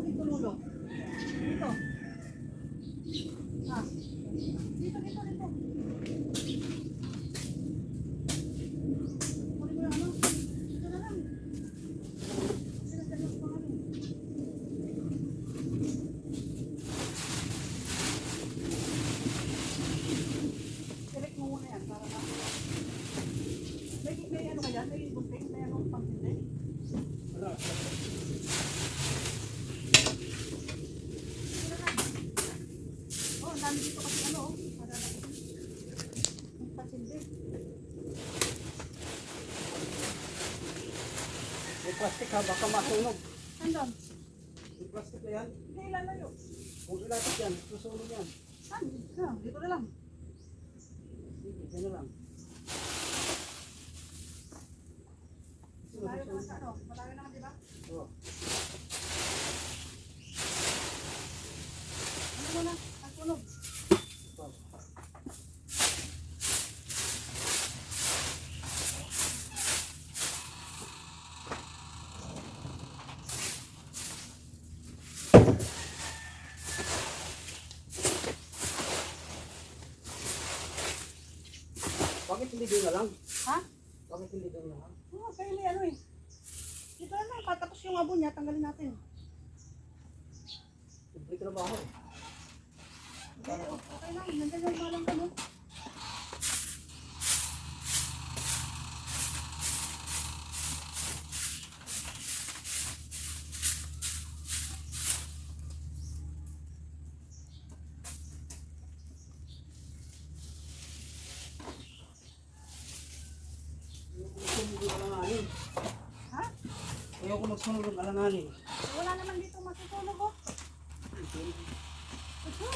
dito, Lulo. Dito. Ah. Dito. Kunin mo yung ano. Dito na lang. Sinadala ko pa kami. Select mo muna yan para may ano kaya? May bunting? May ano pang-tindi? Wala. Oh, dami dito kasi ano, para pang-tindi. May plastic ha, baka masunog. Sandon? May plastic na yan. Hindi ilalayo. Huwag ilapit yan, susunog yan. Saan? Dito na lang. Sige, dyan na lang. Malayo naman sa ano? Malayo naman, di ba? Oo. Ano mo na? Ang tunog. Bakit hindi doon na lang? Ha? Bakit hindi doon na lang? Oo, kaya may ano eh. Dito na lang, patapos yung abo niya, tanggalin natin. Simple trabaho eh. Hindi, okay lang. Nandiyan yung malang ka, no? Magsunog ng alanganin. Ha? Ayoko magsunog ng alanganin. Wala naman dito matutunog, oh. Ito,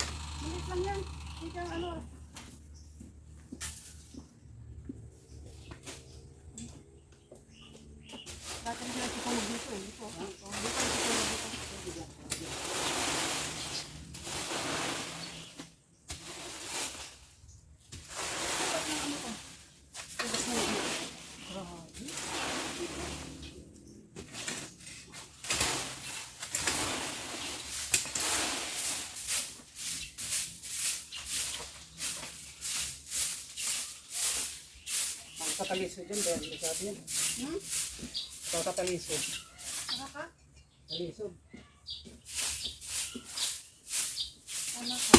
malit lang yan. Hindi ka ano. Dati na sila tutunog dito eh. Dito. Oh, dito ang tutunog dito. Dapat na ano to? Dapat na ano? Ang kataliso dyan, kaya delikado yan. Kataliso. Ano ka? Taliso. Ano ka?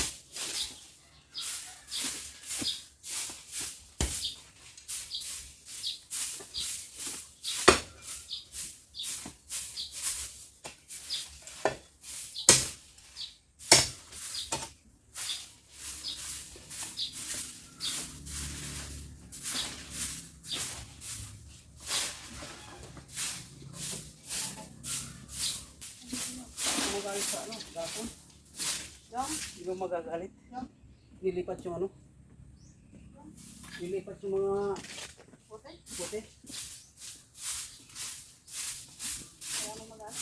Magalit sa ano, dapon. Yung? Hindi mo magagalit. Yung? Nilipat yung ano. Nilipat yung mga Puti? puti. Kaya mo mag-ano?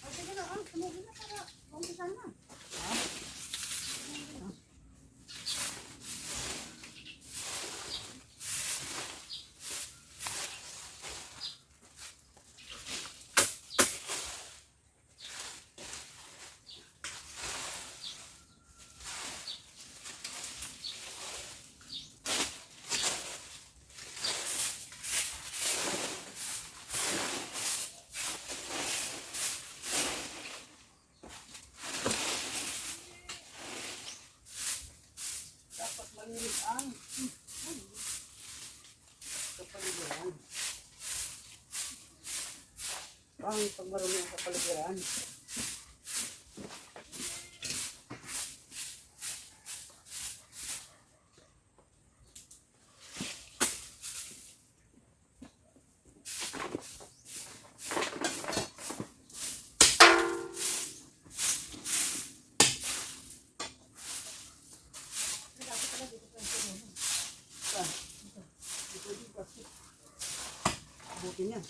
Oh, sige na, tumugin na para umpisan na. Ha? Dapat malinis ang kapaligiran. Ang pagmarumi ang kapaligiran. Buti niya.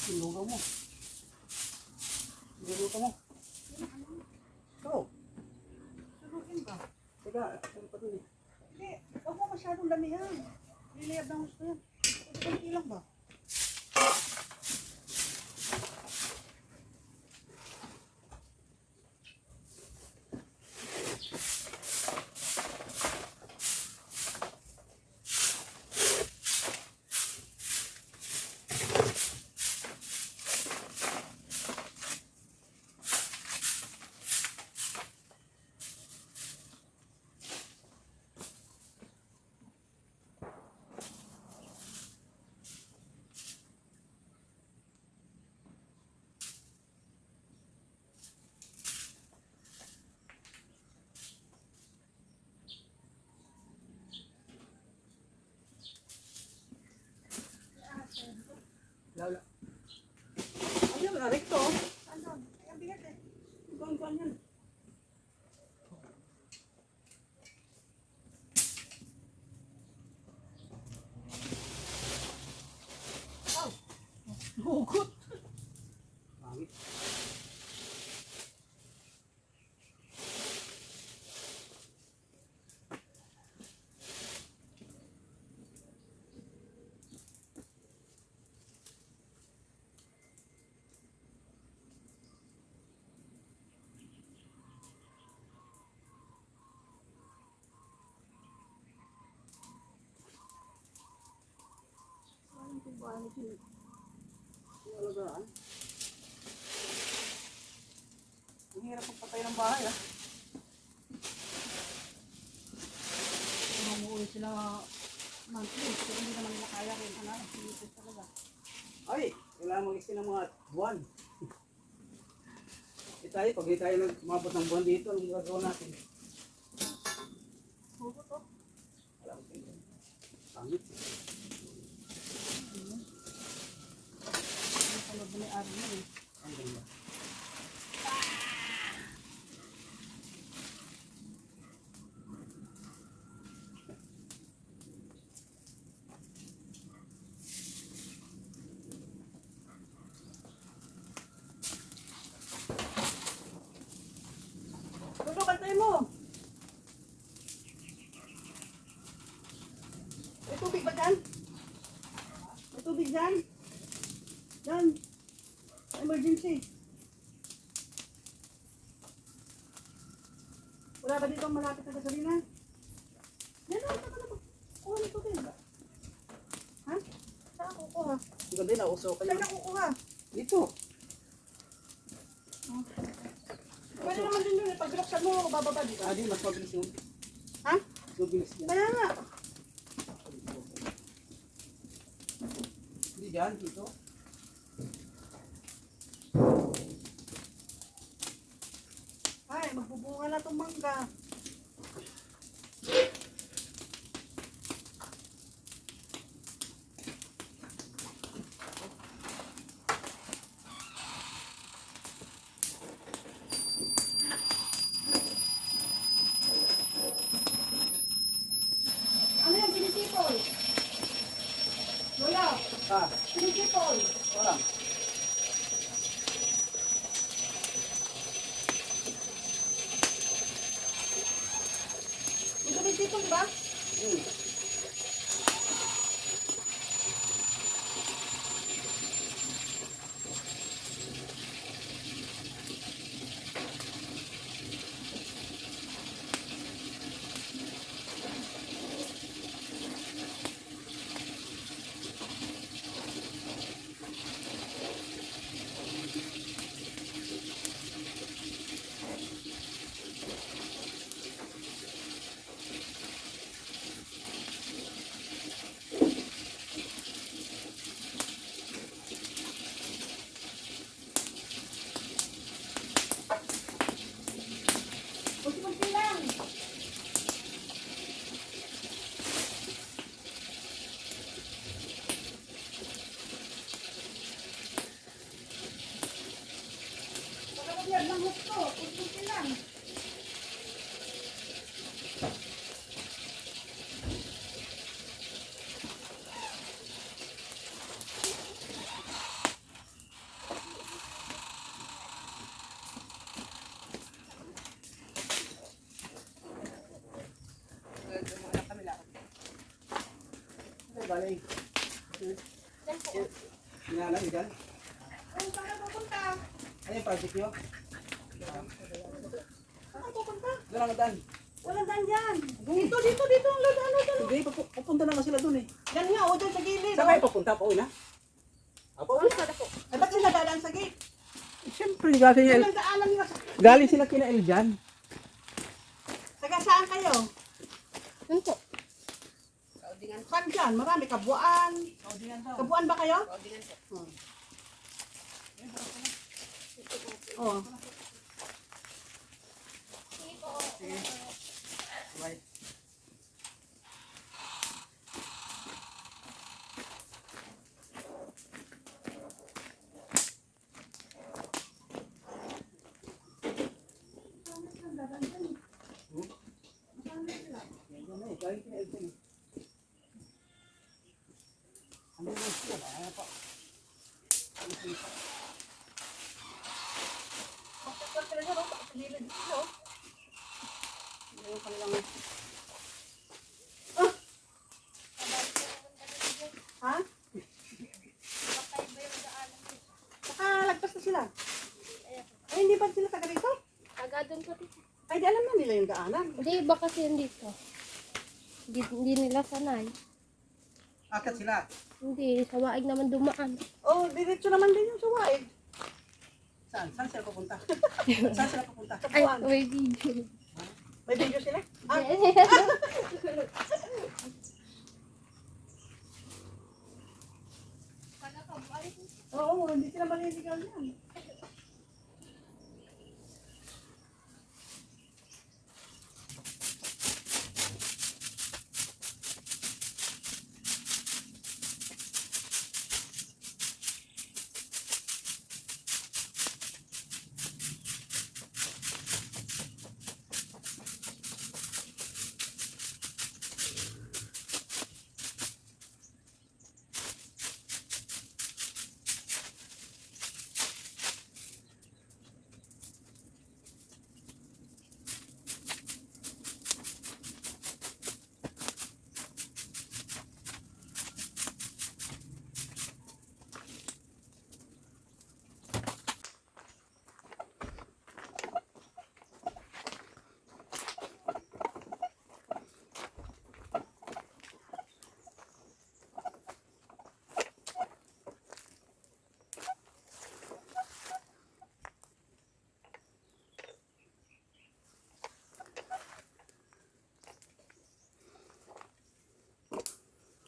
Lugaw mo. Lugaw mo. Ikaw. Sulukin ba? Teka, ano pa dun eh. Hindi, huwag mo masyadong damihan. Liliyab ng gusto yan. Kunti lang ba? Lala. Ayun, narik to. Ano? Ay, ang bigat eh. Kuhan yan. Aw! Hugot! Pangit. Ano yung bahay niyo? Alagaan. Ang hirap magpatay ng bahay ah. Umuwi sila monthly. Pero hindi naman nila kaya rin. Ano? Sinipis talaga. Ay, kailangan mag-extend ng mga buwan. Tayo, pag hindi tayo nagmabot ng buwan dito, anong gagawin natin? Hugot to. Alam ko yun. Pangit. Hindi pa loob ni Ari yun eh. Ang ganda. Lolo, kantay mo! May tubig ba dyan? May tubig dyan? Dyan. Emergency. Wala ba dito malapit na gasolina? Yan o, ito na. Kuha ng tubig. Ha? Saan kukuha? Ang ganda yun, nauso kayo. Saan na kukuha? Dito. Pwede naman din yun. Pag binuksan mo, bababa dito. Ah, di, mas mabilis yun. Ha? Mas mabilis yan. Kaya nga. Hindi dyan, dito. Ay, magbubunga na itong mangga. Ano yung pinisipol? Lola, Ah, pinisipol. parang. Yung pinisipol ba? Hmm. Kunti-kunti lang. Baka magyag ng gusto. Kunti-kunti lang. Inalam dyan. Kung saan ka pupunta? Ano yung project nyo? Saan ka pupunta? Doon ang daan. Walang daan dyan. Dito ang ladaan. Hindi, pupunta na nga sila doon eh. Yan nga, o dyan sa gilid. Saan kayo papunta? Pauwi na? Apo? Ay, ba't sila dadaan sa gate? Siyempre, galing, Yan ang daanan nila. galing sila kina El dyan. Taga saan kayo? Yun po. Saan dyan? Marami. Kabuuan. Kabuuan ba kayo? Oh. Bye. Galing kina El dyan eh. Ano yung sila? Ano pa? Yung kanilang... Ha? Nakalagpas na sila. Ay, hindi ba sila taga rito? Taga doon po dito. Ay, di alam na nila yung daanan. Hindi, iba kasi yun dito. Hindi nila sanay. Akit sila. Hindi, sa waig naman dumaan. Oh, diretso naman din yung suwaig. Saan? Saan sila papunta? Saan sila papunta? Ay, Kabuuan. may video. May video sila? Ah, oo, hindi sila maliligaw yan.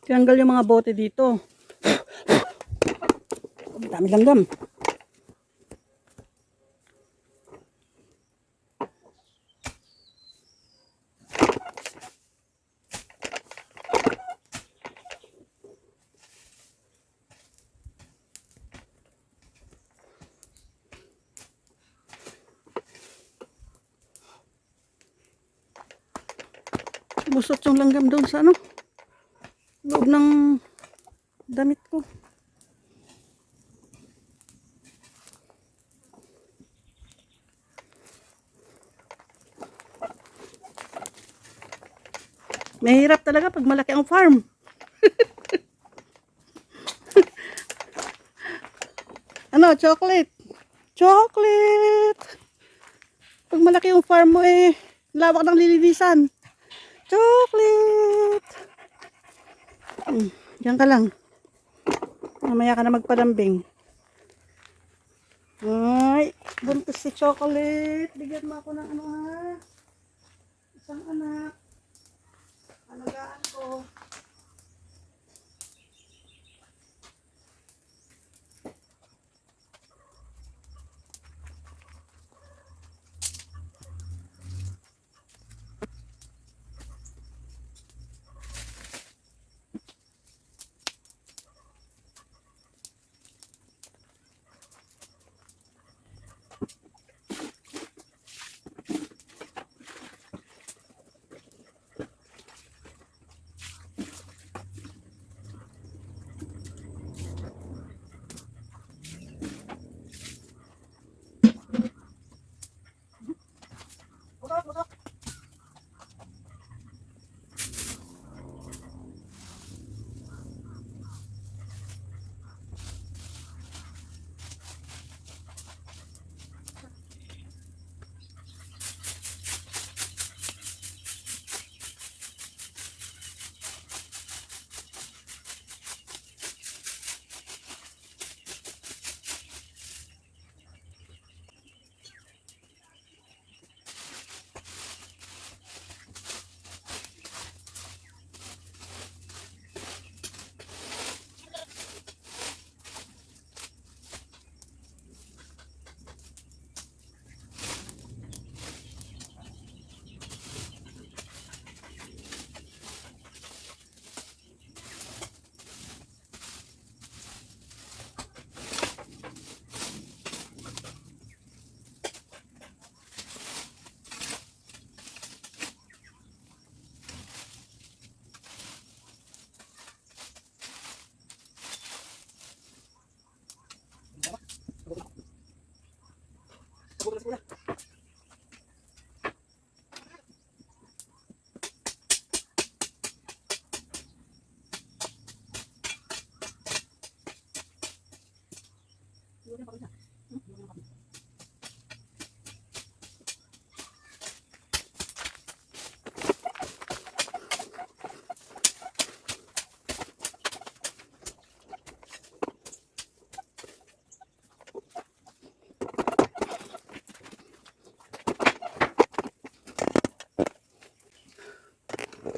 Tinanggal yung mga bote dito. Ang dami langgam. Busot yung langgam doon sa ano? Loob ng damit ko. Mahirap talaga pag malaki ang farm. Ano, chocolate? Chocolate! Pag malaki yung farm mo eh, lawak ng lilinisan. Chocolate! Diyan ka lang. Mamaya ka na magpalambing. Ay, buntis si Chocolate. Bigyan mo ako ng ano ha. Isang anak. Alagaan ko.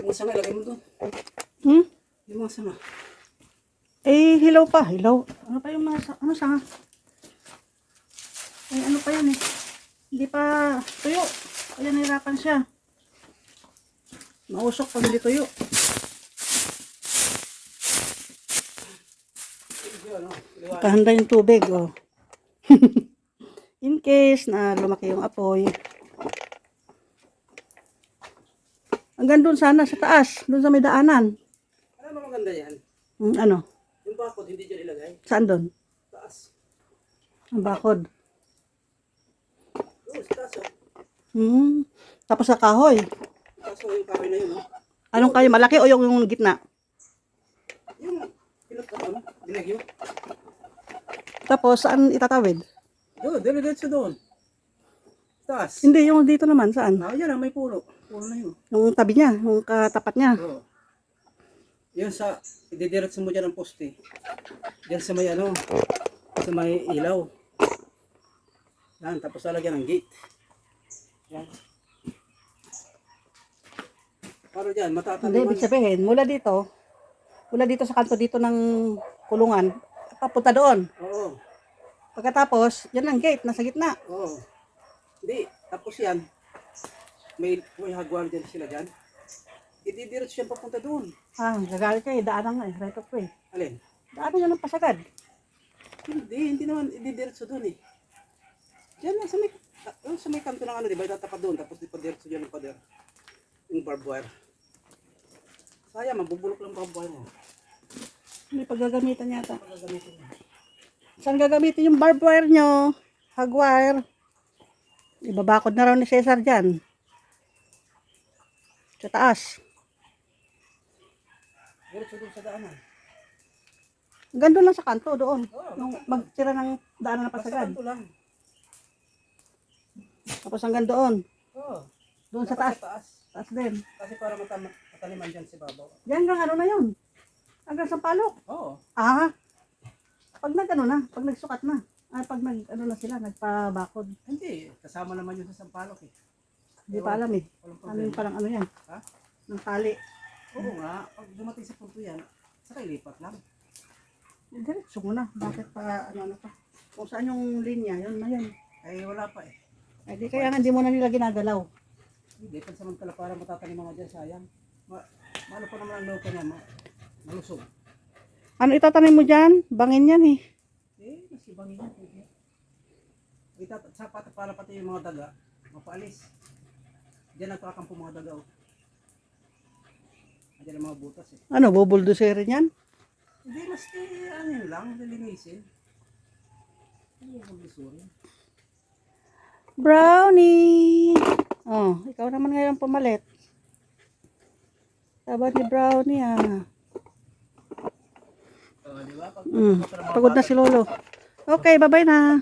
Yung sanga, ilagay mo doon. Hmm? Yung mga sanga. Eh, hilaw pa. Hilaw. Ano pa yung nasa, ano sanga? Eh, ano pa yan eh. Hindi pa tuyo. Kaya nahirapan siya. Mausok pag hindi tuyo. Yun, no? Liwanag. Kahanda yung tubig, oh. In case na lumaki yung apoy. Hanggang doon sana sa taas. Doon sa may daanan. Ano ba maganda yan? Ano? Yung bakod, hindi dyan ilagay. Saan doon? Taas. Ang bakod. Oo, sa taas. Tapos sa kahoy. Taas yung kahoy na yun. Anong kayo? Malaki o yung gitna? Yung pinat na ano, dinagyo. Tapos saan itatawid? Doon, diretso doon. Taas. Hindi, yung dito naman. Saan? Ah, yan may puno. Puno na yun. Yung tabi niya. Yung katapat niya. Oo. Yan sa, ididiretso mo dyan ang poste. Yan sa may ano, sa may ilaw. Yan, tapos lalagyan ng gate. Yan. Para dyan, Hindi, matataniman. ibig sabihin, mula dito sa kanto dito ng kulungan, papunta doon. Oo, Pagkatapos, yan ang gate, nasa gitna. oo. Hindi, tapos yan, may hagwar dyan sila dyan. Ididiretso yan papunta doon. Gagalit kayo, daanan nga eh, right of way. Alin? Daanan nyo ng pasagad. Hindi naman ididiretso doon eh. Diyan lang sa may kanto ng ano, di ba? Itatapat doon, tapos ipadiretso dyan yung pader. Yung barbed wire. Sayang, mabubulok lang barbed wire mo. Hindi paggagamitan yata. Pagkagamitin mo. Saan gagamitin yung barbed wire nyo? Hog wire. Ibabakod na raw ni Cesar dyan. Sa taas. Diretso doon sa daanan. Gando lang sa kanto doon. Nung magtira ng daanan na Basta pasagad. kanto lang. Tapos hanggang doon. Oo. Doon sa Dapat taas. Taas din. Kasi para mataniman dyan si Babaw. Yan hanggang ano na yun. Hanggang sa palok. Oo. Pag nag-ano na, pag nagsukat na. Pag nag-ano na sila, nagpabakod. Hindi, kasama naman yun sa Sampalok eh. Hindi pa alam eh. Walang Ano yung problema. parang ano yan? Ha? Ng tali. Oo nga, pag dumating sa punto yan, saka ilipat lang. Diretso mo na. Bakit pa ano pa? Kung saan yung linya, yun na yun. Ay wala pa eh. Eh di kaya nga hindi mo na nila ginagalaw. Hindi, pansamantala para matatanim mga dyan, sayang. Maano pa naman ang loob niya, malusog. Ano itatanim mo dyan? Bangin yan eh. Eh, mas ibangin yan. Pwede. Sapat para pati yung mga daga, mapaalis. Diyan nagkakampo mga daga. Oh. Diyan ang mga butas eh. Ano, bubuldoserin yan? Hindi, mas ano yun lang, lilinisin. Hindi yung bubulsurin. Brownie! Oh, ikaw naman ngayon pumalit. Taba ni Brownie ah. Di ba? Pagod na si Lolo. Okay, bye-bye na.